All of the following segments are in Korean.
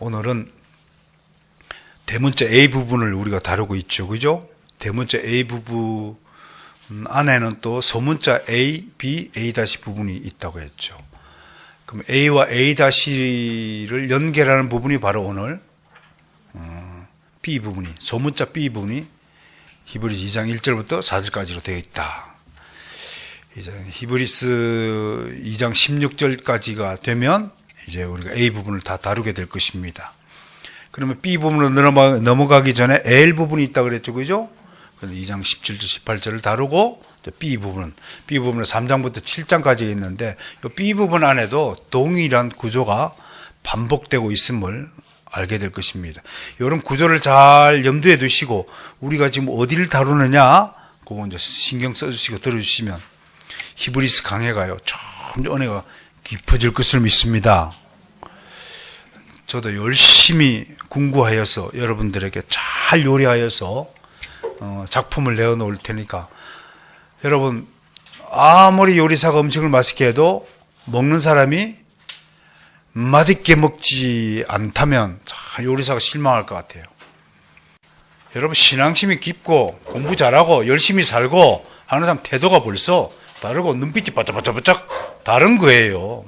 오늘은 대문자 A 부분을 우리가 다루고 있죠. 그죠? 대문자 A 부분 안에는 또 소문자 A, B, A- 부분이 있다고 했죠. 그럼 A와 A-를 연결하는 부분이 바로 오늘 B 부분이, 소문자 B 부분이 히브리서 2장 1절부터 4절까지로 되어 있다. 이제 히브리서 2장 16절까지가 되면 이제 우리가 A 부분을 다 다루게 될 것입니다. 그러면 B 부분으로 넘어가기 전에 L 부분이 있다고 그랬죠. 그죠? 2장 17절, 18절을 다루고 B 부분은 3장부터 7장까지 있는데 이 B 부분 안에도 동일한 구조가 반복되고 있음을 알게 될 것입니다. 이런 구조를 잘 염두에 두시고 우리가 지금 어디를 다루느냐 그거 이제 신경 써주시고 들어주시면 히브리서 강해가요 좀 은혜가 깊어질 것을 믿습니다. 저도 열심히 공부하여서 여러분들에게 잘 요리하여서 작품을 내어놓을 테니까 여러분 아무리 요리사가 음식을 맛있게 해도 먹는 사람이 맛있게 먹지 않다면 요리사가 실망할 것 같아요. 여러분 신앙심이 깊고 공부 잘하고 열심히 살고 하는 사람 태도가 벌써 다르고 눈빛이 바짝바짝 다른 거예요.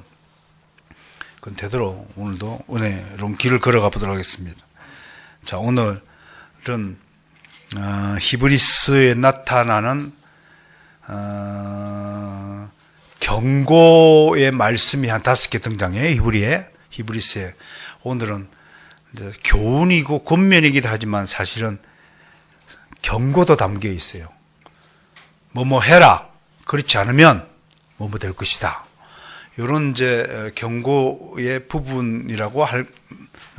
그건 되도록 오늘도 은혜로운 길을 걸어가 보도록 하겠습니다. 자, 오늘은 히브리서에 나타나는 경고의 말씀이 한 5개 등장해요. 히브리서에. 오늘은 이제 교훈이고 권면이기도 하지만 사실은 경고도 담겨 있어요. 뭐뭐 해라. 그렇지 않으면 뭐뭐 될 것이다. 이런 이제 경고의 부분이라고 할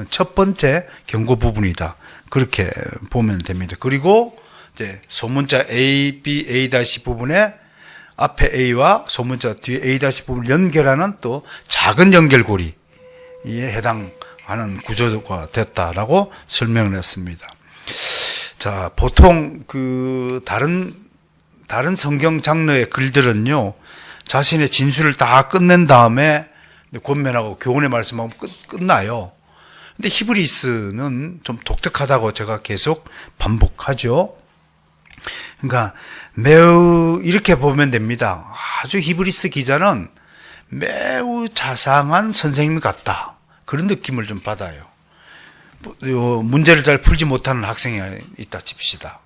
첫 번째 경고 부분이다. 그렇게 보면 됩니다. 그리고 이제 소문자 A, B, A- 부분에 앞에 A와 소문자 뒤에 A- 부분을 연결하는 또 작은 연결고리에 해당하는 구조가 됐다라고 설명을 했습니다. 자, 보통 다른 성경 장르의 글들은요, 자신의 진술을 다 끝낸 다음에 권면하고 교훈의 말씀하고 끝나요. 근데 히브리서는 좀 독특하다고 제가 계속 반복하죠. 그러니까 매우 이렇게 보면 됩니다. 아주 히브리서 기자는 매우 자상한 선생님 같다. 그런 느낌을 좀 받아요. 문제를 잘 풀지 못하는 학생이 있다 칩시다.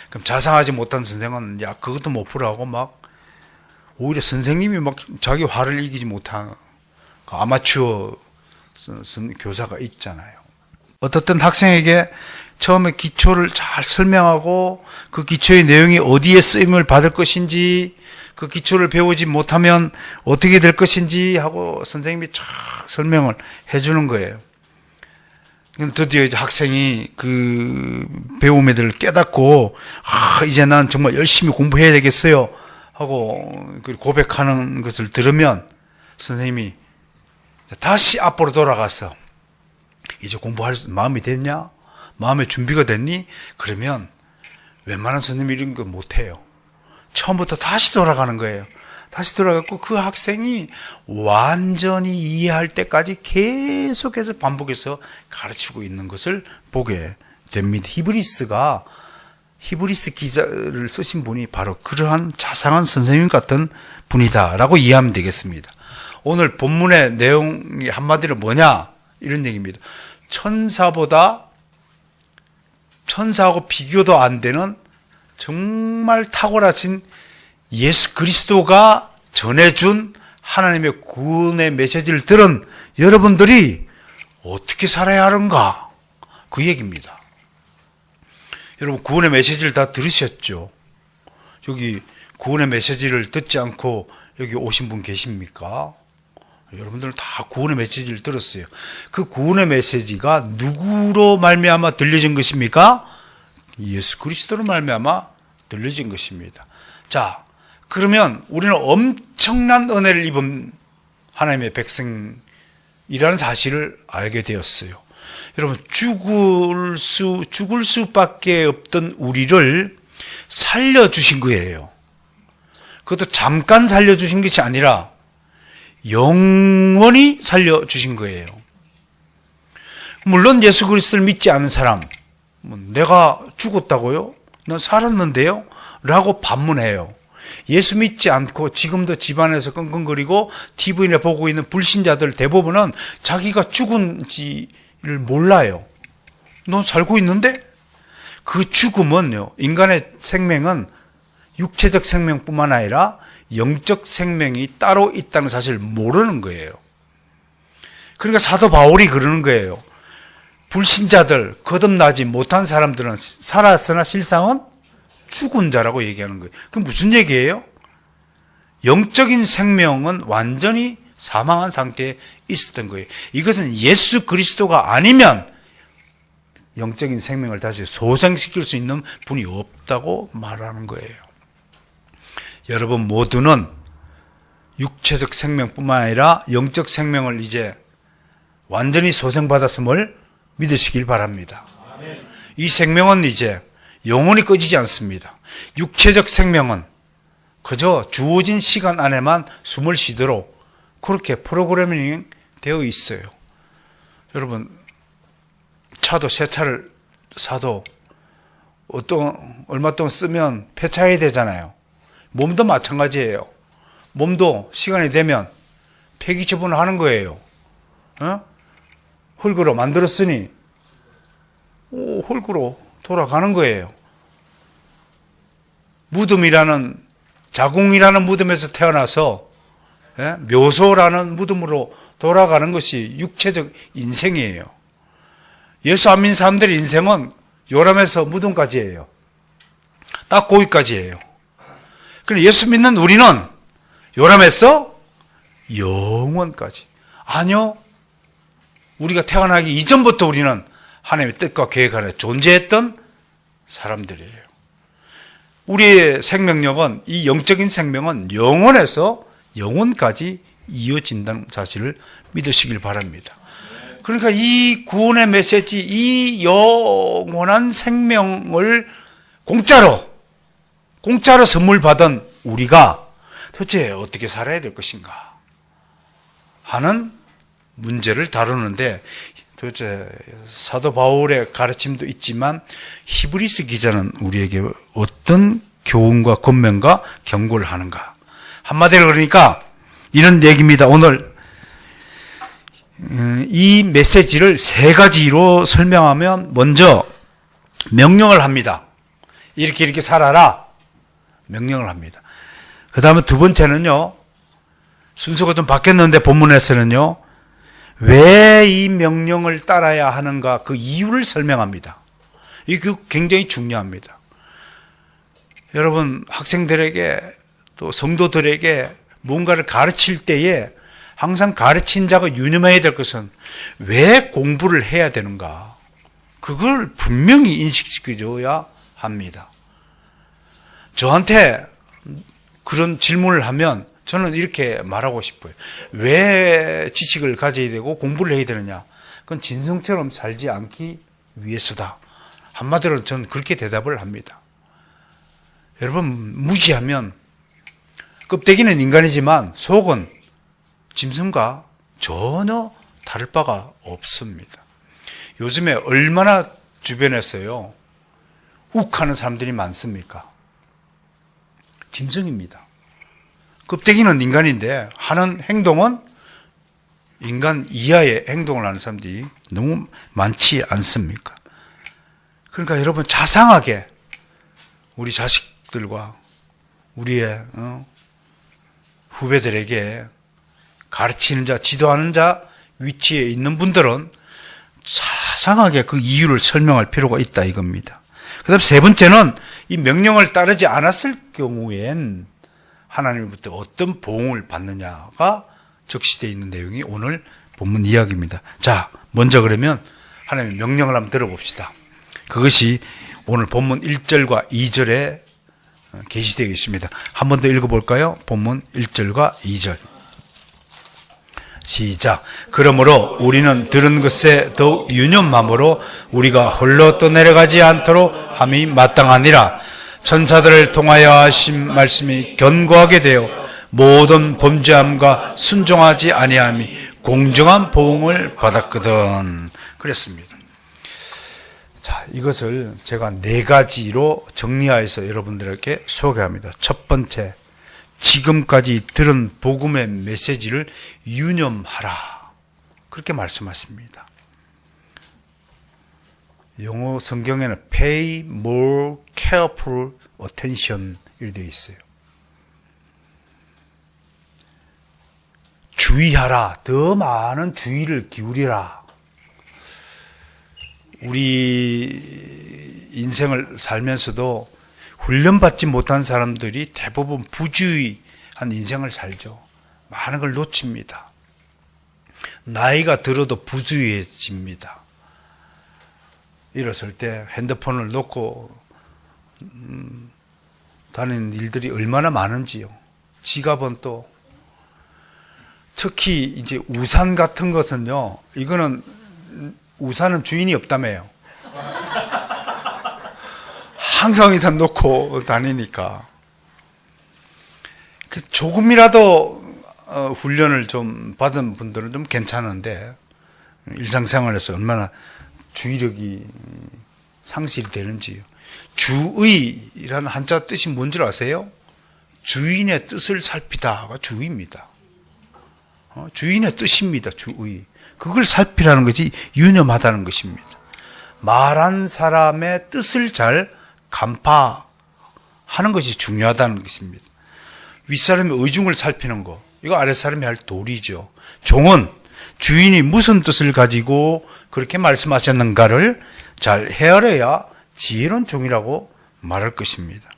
그럼 자상하지 못한 선생은 야 그것도 못 풀어하고 막 오히려 선생님이 막 자기 화를 이기지 못한 아마추어 교사가 있잖아요. 어떻든 학생에게 처음에 기초를 잘 설명하고 그 기초의 내용이 어디에 쓰임을 받을 것인지 그 기초를 배우지 못하면 어떻게 될 것인지 하고 선생님이 쫙 설명을 해주는 거예요. 드디어 이제 학생이 그 배움에 대해 깨닫고 이제 난 정말 열심히 공부해야 되겠어요 하고 고백하는 것을 들으면 선생님이 다시 앞으로 돌아가서 이제 공부할 마음이 됐냐? 마음의 준비가 됐니? 그러면 웬만한 선생님이 이런 거 못해요. 처음부터 다시 돌아가는 거예요. 다시 돌아갔고 그 학생이 완전히 이해할 때까지 계속해서 반복해서 가르치고 있는 것을 보게 됩니다. 히브리서 기자를 쓰신 분이 바로 그러한 자상한 선생님 같은 분이다라고 이해하면 되겠습니다. 오늘 본문의 내용이 한마디로 뭐냐? 이런 얘기입니다. 천사하고 비교도 안 되는 정말 탁월하신 예수 그리스도가 전해준 하나님의 구원의 메시지를 들은 여러분들이 어떻게 살아야 하는가? 그 얘기입니다. 여러분 구원의 메시지를 다 들으셨죠? 여기 구원의 메시지를 듣지 않고 여기 오신 분 계십니까? 여러분들은 다 구원의 메시지를 들었어요. 그 구원의 메시지가 누구로 말미암아 들려진 것입니까? 예수 그리스도로 말미암아 들려진 것입니다. 자, 그러면 우리는 엄청난 은혜를 입은 하나님의 백성이라는 사실을 알게 되었어요. 여러분 죽을 수밖에 없던 우리를 살려주신 거예요. 그것도 잠깐 살려주신 것이 아니라 영원히 살려주신 거예요. 물론 예수 그리스도를 믿지 않은 사람, 내가 죽었다고요? 난 살았는데요? 라고 반문해요. 예수 믿지 않고 지금도 집안에서 끙끙거리고 TV나 보고 있는 불신자들 대부분은 자기가 죽은지를 몰라요. 넌 살고 있는데? 그 죽음은요, 인간의 생명은 육체적 생명뿐만 아니라 영적 생명이 따로 있다는 사실을 모르는 거예요. 그러니까 사도 바울이 그러는 거예요. 불신자들, 거듭나지 못한 사람들은 살았으나 실상은 죽은 자라고 얘기하는 거예요. 그럼 무슨 얘기예요? 영적인 생명은 완전히 사망한 상태에 있었던 거예요. 이것은 예수 그리스도가 아니면 영적인 생명을 다시 소생시킬 수 있는 분이 없다고 말하는 거예요. 여러분 모두는 육체적 생명뿐만 아니라 영적 생명을 이제 완전히 소생받았음을 믿으시길 바랍니다. 이 생명은 이제 영원히 꺼지지 않습니다. 육체적 생명은 그저 주어진 시간 안에만 숨을 쉬도록 그렇게 프로그래밍 되어 있어요. 여러분, 차도 새 차를 사도 얼마 동안 쓰면 폐차해야 되잖아요. 몸도 마찬가지예요. 몸도 시간이 되면 폐기 처분을 하는 거예요. 흙으로 만들었으니 흙으로 돌아가는 거예요. 무덤이라는, 자궁이라는 무덤에서 태어나서 묘소라는 무덤으로 돌아가는 것이 육체적 인생이에요. 예수 안 믿는 사람들의 인생은 요람에서 무덤까지예요. 딱 거기까지예요. 그런데 예수 믿는 우리는 요람에서 영원까지. 아니요. 우리가 태어나기 이전부터 우리는 하나님의 뜻과 계획 안에 존재했던 사람들이에요. 우리의 생명력은, 이 영적인 생명은 영원에서 영원까지 이어진다는 사실을 믿으시길 바랍니다. 그러니까 이 구원의 메시지, 이 영원한 생명을 공짜로 선물 받은 우리가 도대체 어떻게 살아야 될 것인가 하는 문제를 다루는데, 도대체 사도 바울의 가르침도 있지만 히브리스 기자는 우리에게 어떤 교훈과 권면과 경고를 하는가. 한마디로 그러니까 이런 얘기입니다. 오늘 이 메시지를 세 가지로 설명하면, 먼저 명령을 합니다. 이렇게 살아라, 명령을 합니다. 그 다음에 두 번째는요, 순서가 좀 바뀌었는데 본문에서는요, 왜 이 명령을 따라야 하는가, 그 이유를 설명합니다. 이게 굉장히 중요합니다. 여러분, 학생들에게 또 성도들에게 뭔가를 가르칠 때에 항상 가르친 자가 유념해야 될 것은 왜 공부를 해야 되는가, 그걸 분명히 인식시켜줘야 합니다. 저한테 그런 질문을 하면 저는 이렇게 말하고 싶어요. 왜 지식을 가져야 되고 공부를 해야 되느냐? 그건 진성처럼 살지 않기 위해서다. 한마디로 저는 그렇게 대답을 합니다. 여러분, 무지하면, 껍데기는 인간이지만 속은 짐승과 전혀 다를 바가 없습니다. 요즘에 얼마나 주변에서요, 욱하는 사람들이 많습니까? 짐승입니다. 껍데기는 인간인데 하는 행동은 인간 이하의 행동을 하는 사람들이 너무 많지 않습니까? 그러니까 여러분, 자상하게 우리 자식들과 우리의 후배들에게 가르치는 자, 지도하는 자 위치에 있는 분들은 자상하게 그 이유를 설명할 필요가 있다, 이겁니다. 그 다음 세 번째는 이 명령을 따르지 않았을 경우엔 하나님으로부터 어떤 보응을 받느냐가 적시되어 있는 내용이 오늘 본문 이야기입니다. 자, 먼저 그러면 하나님의 명령을 한번 들어봅시다. 그것이 오늘 본문 1절과 2절에 게시되어 있습니다. 한 번 더 읽어볼까요? 본문 1절과 2절. 시작. 그러므로 우리는 들은 것에 더욱 유념함으로 우리가 홀로 떠내려가지 않도록 함이 마땅하니라. 천사들을 통하여 하신 말씀이 견고하게 되어 모든 범죄함과 순종하지 아니함이 공정한 보응을 받았거든. 그랬습니다. 자, 이것을 제가 4가지로 정리하여서 여러분들에게 소개합니다. 첫 번째, 지금까지 들은 복음의 메시지를 유념하라. 그렇게 말씀하십니다. 영어 성경에는 pay more careful attention 이렇게 되어 있어요. 주의하라. 더 많은 주의를 기울이라. 우리 인생을 살면서도 훈련받지 못한 사람들이 대부분 부주의한 인생을 살죠. 많은 걸 놓칩니다. 나이가 들어도 부주의해집니다. 일었을 때 핸드폰을 놓고 다니는 일들이 얼마나 많은지요. 지갑은 또 특히 이제 우산 같은 것은요. 이거는 우산은 주인이 없다며요. 항상 일단 놓고 다니니까. 조금이라도 훈련을 좀 받은 분들은 좀 괜찮은데 일상생활에서 얼마나 주의력이 상실이 되는지요. 주의라는 한자 뜻이 뭔지 아세요? 주인의 뜻을 살피다가 주의입니다. 주인의 뜻입니다. 주의. 그걸 살피라는 것이 유념하다는 것입니다. 말한 사람의 뜻을 잘 간파하는 것이 중요하다는 것입니다. 윗사람의 의중을 살피는 거, 이거 아랫사람이 할 도리죠. 종은 주인이 무슨 뜻을 가지고 그렇게 말씀하셨는가를 잘 헤아려야 지혜로운 종이라고 말할 것입니다.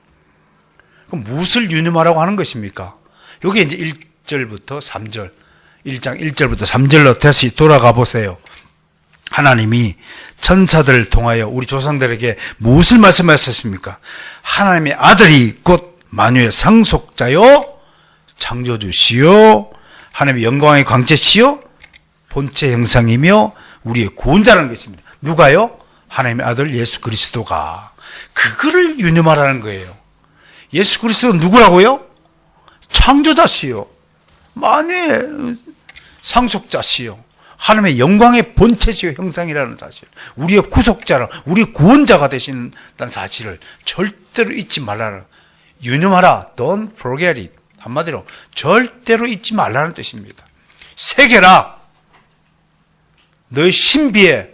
그럼 무엇을 유념하라고 하는 것입니까? 여기 이제 1절부터 3절, 1장 1절부터 3절로 다시 돌아가 보세요. 하나님이 천사들을 통하여 우리 조상들에게 무엇을 말씀하셨습니까? 하나님의 아들이 곧 만유의 상속자요, 창조주시요, 하나님의 영광의 광채시요, 본체 형상이며 우리의 구원자라는 것입니다. 누가요? 하나님의 아들 예수 그리스도가. 그거를 유념하라는 거예요. 예수 그리스도는 누구라고요? 창조자시요, 만유의 상속자시요, 하나님의 영광의 본체시요 형상이라는 사실, 우리의 구속자라, 우리의 구원자가 되신다는 사실을 절대로 잊지 말라는, 유념하라. Don't forget it. 한마디로 절대로 잊지 말라는 뜻입니다. 새겨라. 너의 신비에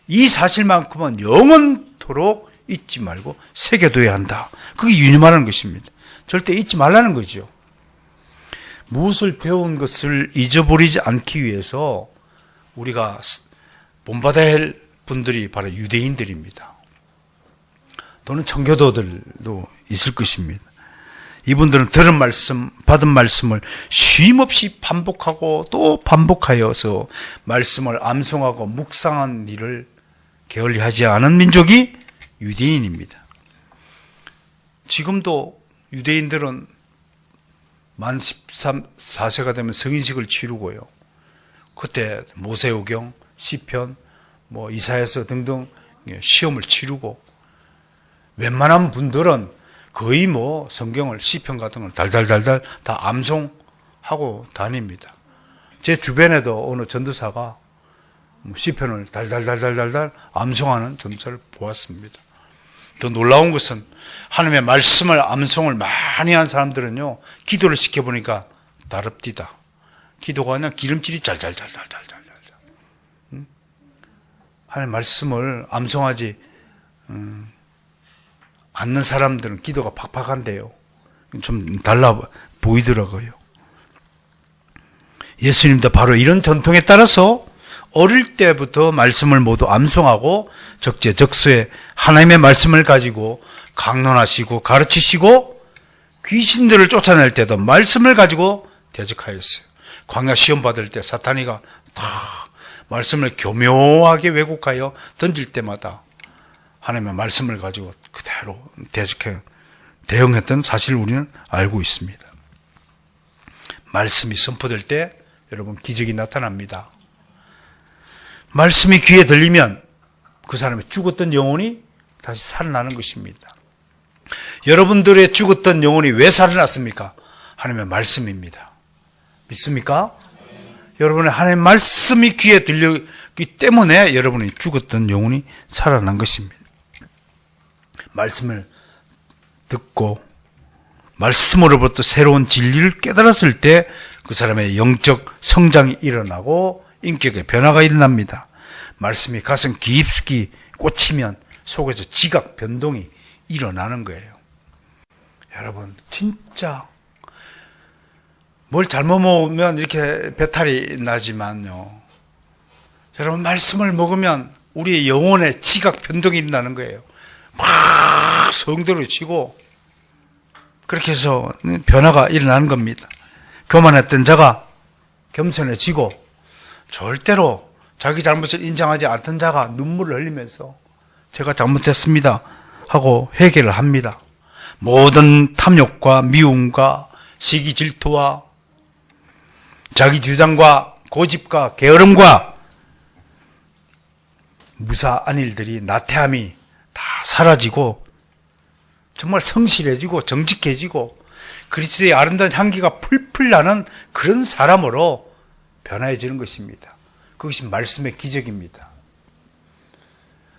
이 사실만큼은 영원토록 잊지 말고 새겨둬야 한다. 그게 유념하는 것입니다. 절대 잊지 말라는 거죠. 무엇을 배운 것을 잊어버리지 않기 위해서 우리가 본받아야 할 분들이 바로 유대인들입니다. 또는 청교도들도 있을 것입니다. 이분들은 들은 말씀, 받은 말씀을 쉼없이 반복하고 또 반복하여서 말씀을 암송하고 묵상한 일을 게을리하지 않은 민족이 유대인입니다. 지금도 유대인들은 만 14세가 되면 성인식을 치르고요. 그때 모세오경, 시편, 이사야서 등등 시험을 치르고, 웬만한 분들은 거의 성경을, 시편 같은 걸 달달달달 다 암송하고 다닙니다. 제 주변에도 어느 전도사가 시편을 달달달달달 암송하는 전도사를 보았습니다. 더 놀라운 것은 하나님의 말씀을 암송을 많이 한 사람들은요, 기도를 시켜보니까 다릅디다. 기도가 그냥 기름칠이 잘잘잘잘잘잘. 하나님의 말씀을 암송하지 않는 사람들은 기도가 팍팍한데요. 좀 달라 보이더라고요. 예수님도 바로 이런 전통에 따라서 어릴 때부터 말씀을 모두 암송하고 적재적소에 하나님의 말씀을 가지고 강론하시고 가르치시고, 귀신들을 쫓아낼 때도 말씀을 가지고 대적하였어요. 광야 시험 받을 때 사탄이가 다 말씀을 교묘하게 왜곡하여 던질 때마다 하나님의 말씀을 가지고 그대로 대응했던 사실을 우리는 알고 있습니다. 말씀이 선포될 때 여러분 기적이 나타납니다. 말씀이 귀에 들리면 그 사람의 죽었던 영혼이 다시 살아나는 것입니다. 여러분들의 죽었던 영혼이 왜 살아났습니까? 하나님의 말씀입니다. 믿습니까? 여러분의 하나님의 말씀이 귀에 들렸기 때문에 여러분이 죽었던 영혼이 살아난 것입니다. 말씀을 듣고 말씀으로부터 새로운 진리를 깨달았을 때 그 사람의 영적 성장이 일어나고 인격의 변화가 일어납니다. 말씀이 가슴 깊숙이 꽂히면 속에서 지각 변동이 일어나는 거예요. 여러분, 진짜 뭘 잘못 먹으면 이렇게 배탈이 나지만요, 여러분, 말씀을 먹으면 우리의 영혼에 지각 변동이 일어나는 거예요. 막 소용돌이 치고 그렇게 해서 변화가 일어나는 겁니다. 교만했던 자가 겸손해지고 절대로 자기 잘못을 인정하지 않던 자가 눈물을 흘리면서 제가 잘못했습니다 하고 회개를 합니다. 모든 탐욕과 미움과 시기 질투와 자기 주장과 고집과 게으름과 무사한 일들이, 나태함이 다 사라지고 정말 성실해지고 정직해지고 그리스도의 아름다운 향기가 풀풀 나는 그런 사람으로 변화해지는 것입니다. 그것이 말씀의 기적입니다.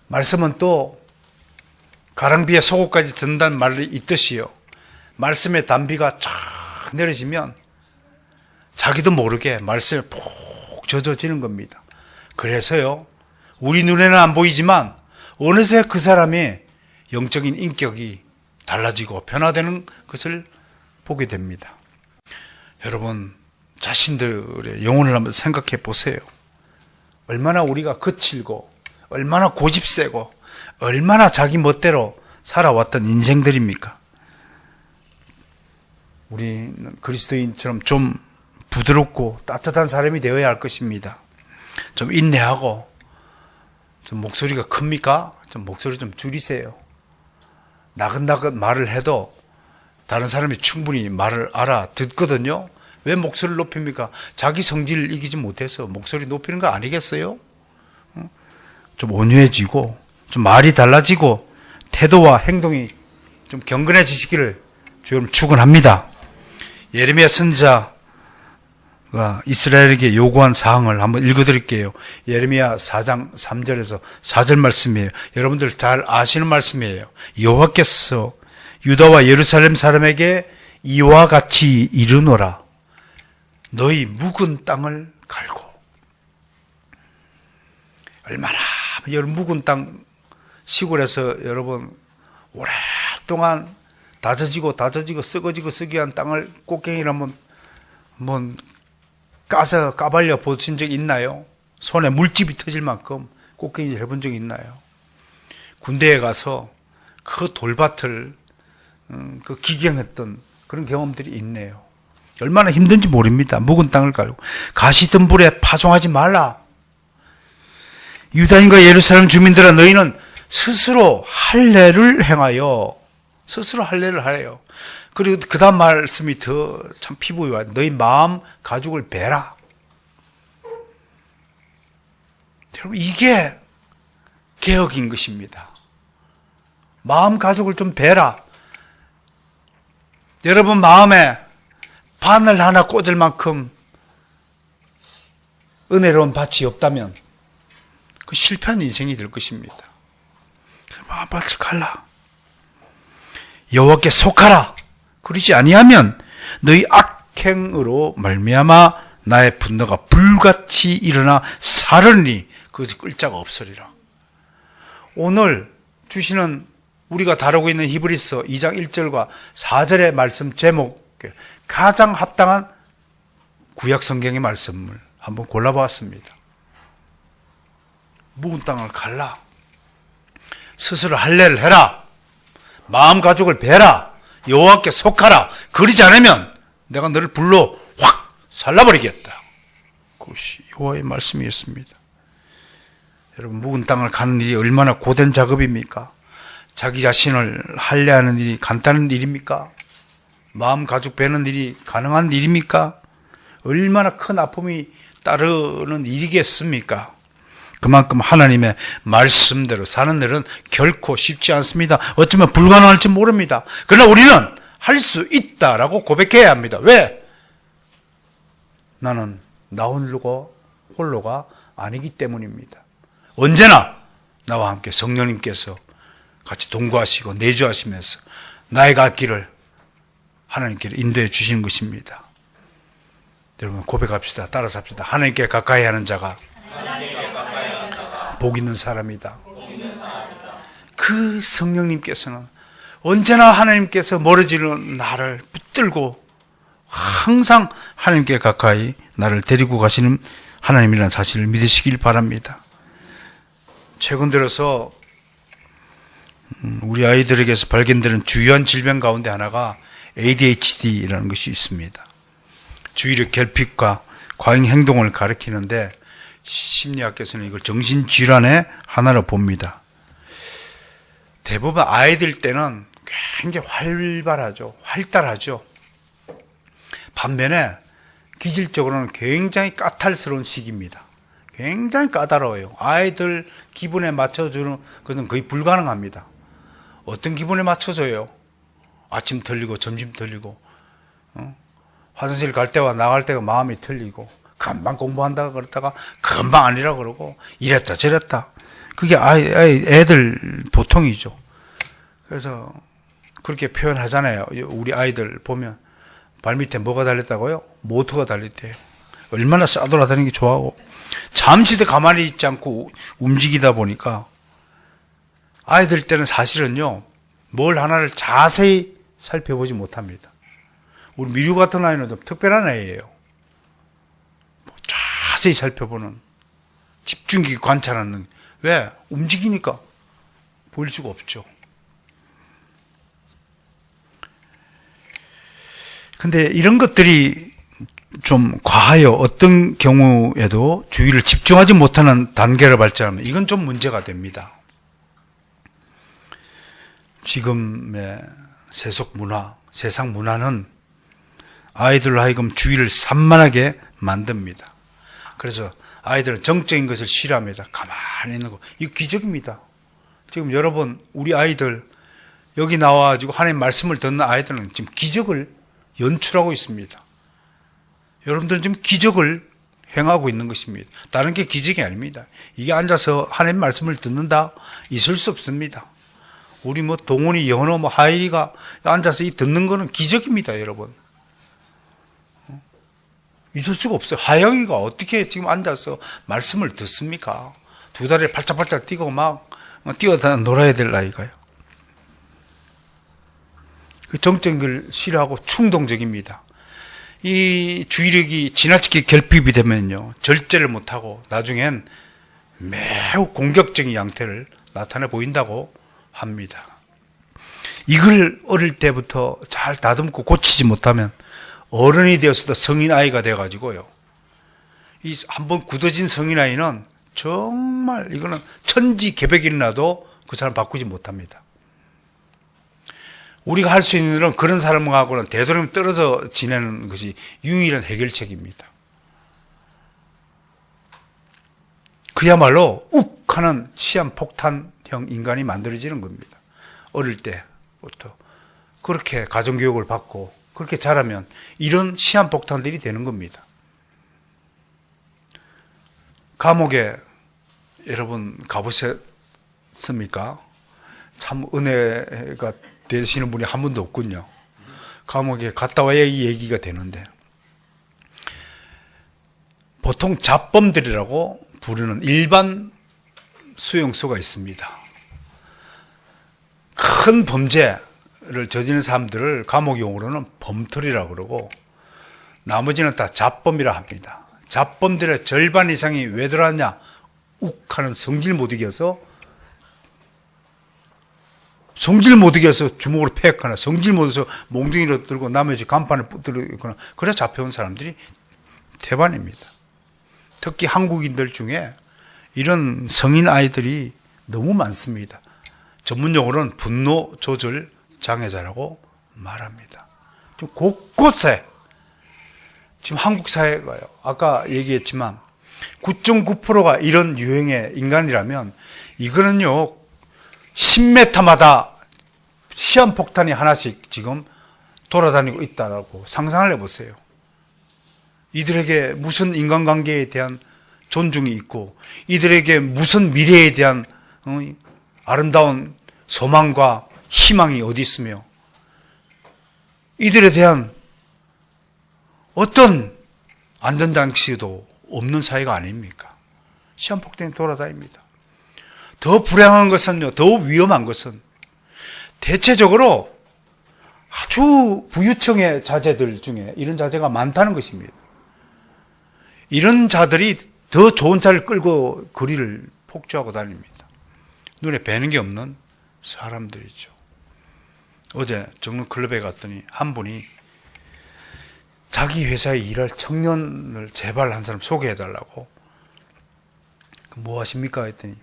말씀은 또 가랑비에 속옷까지 든다는 말이 있듯이요, 말씀의 단비가 쫙 내려지면 자기도 모르게 말씀에 푹 젖어지는 겁니다. 그래서요, 우리 눈에는 안 보이지만 어느새 그 사람의 영적인 인격이 달라지고 변화되는 것을 보게 됩니다. 여러분, 자신들의 영혼을 한번 생각해 보세요. 얼마나 우리가 거칠고 얼마나 고집세고 얼마나 자기 멋대로 살아왔던 인생들입니까? 우리는 그리스도인처럼 좀 부드럽고 따뜻한 사람이 되어야 할 것입니다. 좀 인내하고, 좀 목소리가 큽니까? 좀 목소리 좀 줄이세요. 나긋나긋 말을 해도 다른 사람이 충분히 말을 알아듣거든요. 왜 목소리를 높입니까? 자기 성질을 이기지 못해서 목소리 높이는 거 아니겠어요? 좀 온유해지고 좀 말이 달라지고 태도와 행동이 좀 경건해지시기를 주님 축원합니다. 예레미야 선지자가 이스라엘에게 요구한 사항을 한번 읽어드릴게요. 예레미야 4장 3절에서 4절 말씀이에요. 여러분들 잘 아시는 말씀이에요. 여호와께서 유다와 예루살렘 사람에게 이와 같이 이르노라. 너희 묵은 땅을 갈고. 얼마나 여러분 묵은 땅, 시골에서 여러분 오랫동안 다져지고 썩어지고 썩이한 땅을 꽃갱이를 한번 까서 까발려 보신 적 있나요? 손에 물집이 터질 만큼 꽃갱이 해본 적 있나요? 군대에 가서 그 돌밭을 그 기경했던 그런 경험들이 있네요. 얼마나 힘든지 모릅니다. 묵은 땅을 갈고. 가시덤불에 파종하지 말라. 유다인과 예루살렘 주민들아, 너희는 스스로 할례를 행하여, 스스로 할례를 하래요. 그리고 그 다음 말씀이 더 참 피부에 와요. 너희 마음 가죽을 베라. 여러분, 이게 개혁인 것입니다. 마음 가죽을 좀 베라. 여러분 마음에 바늘 하나 꽂을 만큼 은혜로운 밭이 없다면 그 실패한 인생이 될 것입니다. 마음밭을 갈라. 여호와께 속하라. 그러지 아니하면 너희 악행으로 말미암아 나의 분노가 불같이 일어나 사르니 그것이 끌 자가 없으리라. 오늘 주시는 우리가 다루고 있는 히브리서 2장 1절과 4절의 말씀 제목, 가장 합당한 구약 성경의 말씀을 한번 골라보았습니다. 묵은 땅을 갈라. 스스로 할례를 해라. 마음 가죽을 베라. 여호와께 속하라. 그러지 않으면 내가 너를 불로 확 살라버리겠다. 그것이 여호와의 말씀이었습니다. 여러분, 묵은 땅을 가는 일이 얼마나 고된 작업입니까? 자기 자신을 할례하는 일이 간단한 일입니까? 마음 가죽 베는 일이 가능한 일입니까? 얼마나 큰 아픔이 따르는 일이겠습니까? 그만큼 하나님의 말씀대로 사는 일은 결코 쉽지 않습니다. 어쩌면 불가능할지 모릅니다. 그러나 우리는 할 수 있다라고 고백해야 합니다. 왜? 나는 나 홀로가 아니기 때문입니다. 언제나 나와 함께 성령님께서 같이 동거하시고 내주하시면서 나의 갈 길을 하나님께로 인도해 주시는 것입니다. 여러분 고백합시다. 따라서 합시다. 하나님께 가까이 하는 자가 복 있는 사람이다. 그 성령님께서는 언제나 하나님께서 멀어지는 나를 붙들고 항상 하나님께 가까이 나를 데리고 가시는 하나님이라는 사실을 믿으시길 바랍니다. 최근 들어서 우리 아이들에게서 발견되는 주요한 질병 가운데 하나가 ADHD라는 것이 있습니다. 주의력 결핍과 과잉 행동을 가리키는데 심리학에서는 이걸 정신질환의 하나로 봅니다. 대부분 아이들 때는 굉장히 활달하죠. 반면에 기질적으로는 굉장히 까탈스러운 시기입니다. 굉장히 까다로워요. 아이들 기분에 맞춰주는 것은 거의 불가능합니다. 어떤 기분에 맞춰줘요? 아침 틀리고 점심 틀리고 화장실 갈 때와 나갈 때가 마음이 틀리고 금방 공부한다가 그랬다가 금방 아니라 그러고 이랬다 저랬다. 그게 애들 보통이죠. 그래서 그렇게 표현하잖아요. 우리 아이들 보면 발밑에 뭐가 달렸다고요? 모터가 달렸대요. 얼마나 싸돌아다니는 게 좋아하고 잠시도 가만히 있지 않고 움직이다 보니까 아이들 때는 사실은요 뭘 하나를 자세히 살펴보지 못합니다. 우리 미류 같은 아이는 좀 특별한 아이예요. 자세히 살펴보는 집중 깊게 관찰하는 왜? 움직이니까 보일 수가 없죠. 근데 이런 것들이 좀 과하여 어떤 경우에도 주의를 집중하지 못하는 단계를 발전하면 이건 좀 문제가 됩니다. 지금의 세속 문화, 세상 문화는 아이들로 하여금 주의를 산만하게 만듭니다. 그래서 아이들은 정적인 것을 싫어합니다. 가만히 있는 거. 이거 기적입니다. 지금 여러분, 우리 아이들 여기 나와가지고 하나님 말씀을 듣는 아이들은 지금 기적을 연출하고 있습니다. 여러분들은 지금 기적을 행하고 있는 것입니다. 다른 게 기적이 아닙니다. 이게 앉아서 하나님 말씀을 듣는다? 있을 수 없습니다. 우리 동훈이, 연호, 하일이가 앉아서 이 듣는 거는 기적입니다, 여러분. 있을 수가 없어요. 하영이가 어떻게 지금 앉아서 말씀을 듣습니까? 두 다리를 팔짝팔짝 뛰고 막 뛰어다 놀아야 될 나이가요. 그 정적인 걸 싫어하고 충동적입니다. 이 주의력이 지나치게 결핍이 되면요, 절제를 못하고 나중엔 매우 공격적인 양태를 나타내 보인다고 합니다. 이걸 어릴 때부터 잘 다듬고 고치지 못하면 어른이 되었어도 성인 아이가 되어가지고요, 이 한번 굳어진 성인 아이는 정말 이거는 천지개벽이 일어나도 그 사람 바꾸지 못합니다. 우리가 할 수 있는 일은 그런 사람하고는 되도록 떨어져 지내는 것이 유일한 해결책입니다. 그야말로 욱 하는 시한폭탄형 인간이 만들어지는 겁니다. 어릴 때부터 그렇게 가정교육을 받고 그렇게 자라면 이런 시한폭탄들이 되는 겁니다. 감옥에 여러분 가보셨습니까? 참 은혜가 되시는 분이 한 분도 없군요. 감옥에 갔다 와야 이 얘기가 되는데, 보통 잡범들이라고 부르는 일반 수용소가 있습니다. 큰 범죄를 저지른 사람들을 감옥용어로는 범털이라고 그러고, 나머지는 다 잡범이라 합니다. 잡범들의 절반 이상이 왜 들어왔냐? 욱 하는 성질 못 이겨서 주먹으로 패거나 성질 못 이겨서 몽둥이로 들고 나머지 간판을 붙들거나 그래 잡혀온 사람들이 대반입니다. 특히 한국인들 중에 이런 성인 아이들이 너무 많습니다. 전문용어로는 분노 조절 장애자라고 말합니다. 지금 곳곳에 지금 한국 사회가요, 아까 얘기했지만 9.9%가 이런 유형의 인간이라면 이거는요 10m마다 시한폭탄이 하나씩 지금 돌아다니고 있다라고 상상을 해보세요. 이들에게 무슨 인간관계에 대한 존중이 있고 이들에게 무슨 미래에 대한 아름다운 소망과 희망이 어디 있으며 이들에 대한 어떤 안전장치도 없는 사회가 아닙니까? 시한폭탄이 돌아다닙니다. 더 불행한 것은요, 더 위험한 것은 대체적으로 아주 부유층의 자제들 중에 이런 자제가 많다는 것입니다. 이런 자들이 더 좋은 차를 끌고 거리를 폭주하고 다닙니다. 눈에 뵈는 게 없는 사람들이죠. 어제 정릉클럽에 갔더니 한 분이 자기 회사에 일할 청년을 제발 한 사람 소개해달라고. 뭐 하십니까? 했더니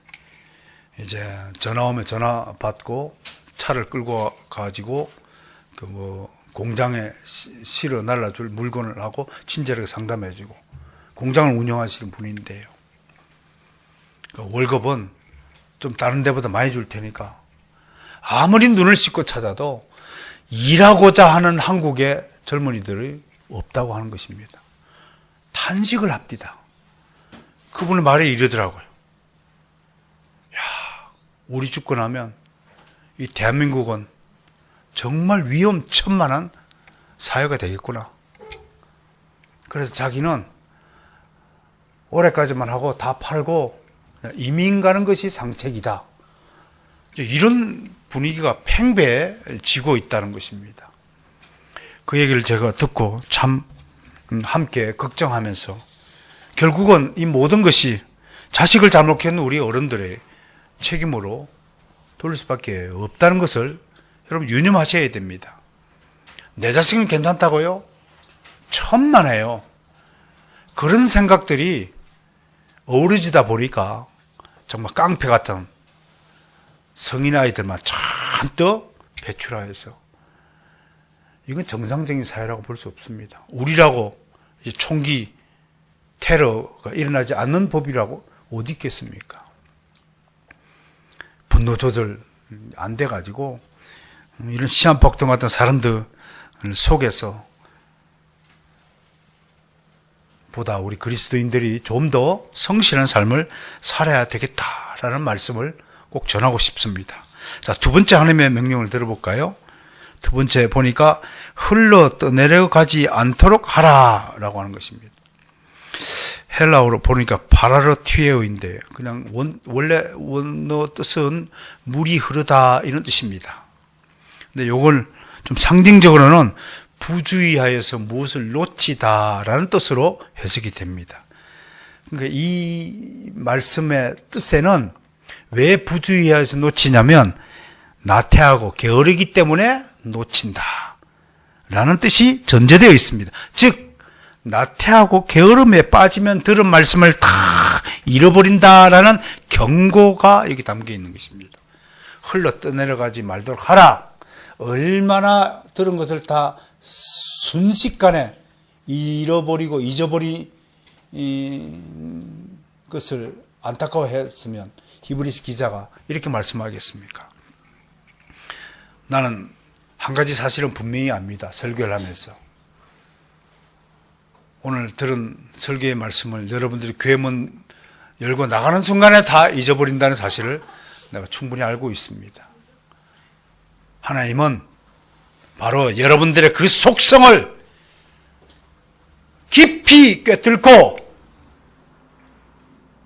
이제 전화 오면 전화 받고 차를 끌고 가지고 그 뭐 공장에 실어 날라줄 물건을 하고 친절하게 상담해주고 공장을 운영하시는 분인데요. 그 월급은 좀 다른 데보다 많이 줄 테니까 아무리 눈을 씻고 찾아도 일하고자 하는 한국의 젊은이들이 없다고 하는 것입니다. 탄식을 합디다. 그분의 말에 이러더라고요. 야, 우리 죽고 나면 이 대한민국은 정말 위험천만한 사회가 되겠구나. 그래서 자기는 올해까지만 하고 다 팔고 이민 가는 것이 상책이다. 이런 분위기가 팽배해지고 있다는 것입니다. 그 얘기를 제가 듣고 참 함께 걱정하면서 결국은 이 모든 것이 자식을 잘못했는 우리 어른들의 책임으로 돌릴 수밖에 없다는 것을 여러분 유념하셔야 됩니다. 내 자식은 괜찮다고요? 천만에요. 그런 생각들이 어우러지다 보니까 정말 깡패 같은 성인 아이들만 잔뜩 배출하여서 이건 정상적인 사회라고 볼 수 없습니다. 우리라고 이제 총기 테러가 일어나지 않는 법이라고 어디 있겠습니까? 분노 조절 안 돼가지고 이런 시한폭탄 같은 사람들 속에서 보다 우리 그리스도인들이 좀 더 성실한 삶을 살아야 되겠다라는 말씀을 꼭 전하고 싶습니다. 자, 두 번째 하나님의 명령을 들어볼까요? 두 번째 보니까 흘러 떠내려가지 않도록 하라라고 하는 것입니다. 헬라어로 보니까 파라르티에오인데 그냥 원래 원어 뜻은 물이 흐르다 이런 뜻입니다. 근데 요걸 좀 상징적으로는 부주의하여서 무엇을 놓치다라는 뜻으로 해석이 됩니다. 그러니까 이 말씀의 뜻에는 왜 부주의하여서 놓치냐면 나태하고 게으르기 때문에 놓친다 라는 뜻이 전제되어 있습니다. 즉 나태하고 게으름에 빠지면 들은 말씀을 다 잃어버린다라는 경고가 여기 담겨 있는 것입니다. 흘러 떠내려가지 말도록 하라. 얼마나 들은 것을 다 순식간에 잃어버리고 잊어버린 것을 안타까워했으면 히브리서 기자가 이렇게 말씀하겠습니까? 나는 한 가지 사실은 분명히 압니다. 설교를 하면서. 오늘 들은 설교의 말씀을 여러분들이 교회 문 열고 나가는 순간에 다 잊어버린다는 사실을 내가 충분히 알고 있습니다. 하나님은 바로 여러분들의 그 속성을 깊이 꿰뚫고